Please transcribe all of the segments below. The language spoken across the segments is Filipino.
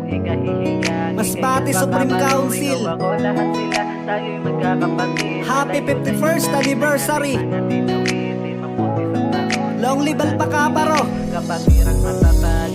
ikahihiya. Masbate Supreme Council. Ikaw ako, lahat sila, tayo'y magkakapatid. Happy 51st anniversary. Long live Alpacaparo. Kapatirang matatag,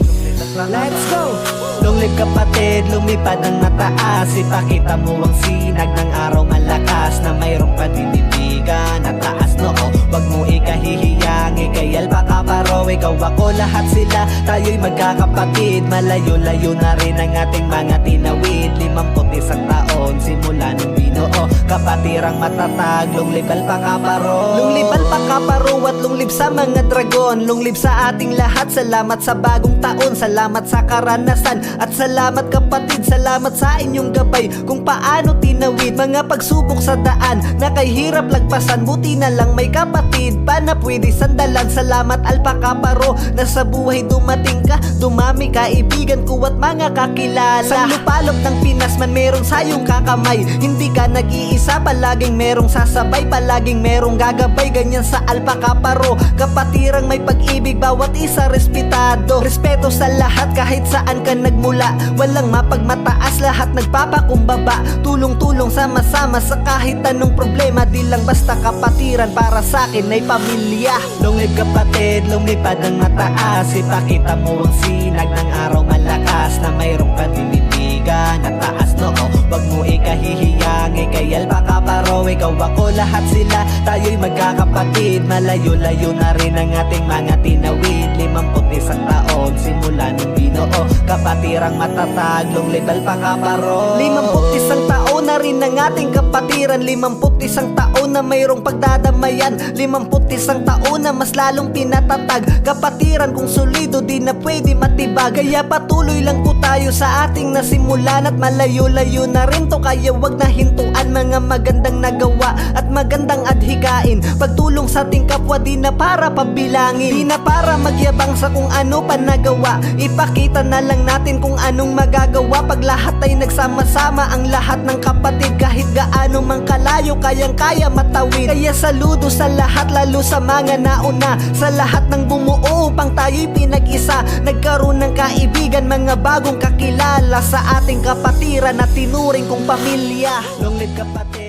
Let's go! Long live kapatid, lumipad ang mataas. Ipakita mo ang sinag ng araw malakas, na mayroong panindigan at taas noo. Wag mo ikahihiyang, ikay Alpacaparo. Ikaw ako, lahat sila, tayo'y magkakapatid. Malayo-layo na rin ang ating mga tinawid. 51 taon, simula nung binuo. Kapatirang matatag, long live Alpacaparo. Long live Alpacaparo at long live sa mga dragon. Long live sa ating lahat, salamat sa bagong taon. Salamat sa karanasan at salamat kapatid. Salamat sa inyong gabay kung paano tinawid mga pagsubok sa daan na kay hirap lagpasan. Buti na lang may kapatid pa na pwede sandalan. Salamat Alpacaparo na sa buhay dumating ka. Dumami kaibigan ko at mga kakilala. Sa lupalop ng Pinas man merong sayong kakamay. Hindi ka nag-iisa, palaging merong sasabay, palaging merong gagabay. Ganyan sa Alpacaparo, kapatirang may pag-ibig, bawat isa respetado. Respeto sa lahat kahit saan ka nagmula. Walang mapagmataas, lahat nagpapakumbaba. Tulong-tulong sama-sama sa kahit anong problema. Di lang basta kapatiran, para sa akin ay pamilya. Long live kapatid, lumipad ang mataas. Ipakita mo ang sinag ng araw malakas, na mayroong panindigan at taas noo. Wag mo ikahihiyang, ikay Alpacaparo. Ikaw ako, lahat sila, tayo'y magkakapatid. Malayo-layo na rin ang ating mga tinawid. 51 taon, simula nung binuo. Kapatirang matatag, long live Alpacaparo. 51 taon na rin ang ating kapatiran. 51 taon na mayroong pagdadamayan. 51 taon na mas lalong tinatatag. Kapatiran kung solido, di na pwede matibag. Kaya patuloy lang po tayo sa ating nasimulan. At malayo-layo na rin to, kaya wag na hintuan. Mga magandang nagawa at magandang adhikain. Pagtulong sa ating kapwa, di na para pabilangin, di na para magyabang sa kung ano pa nagawa. Ipakita na lang natin kung anong magagawa. Pag lahat ay nagsama-sama, ang lahat ng kapatid, kahit gaano mang kalayo, kayang-kaya matawid. Kaya saludo sa lahat, lalo sa mga nauna, sa lahat ng bumuo upang tayo'y pinag-isa. Nagkaroon ng kaibigan, mga bagong kakilala sa ating kapatiran na tinuring kong pamilya. Long live kapatid.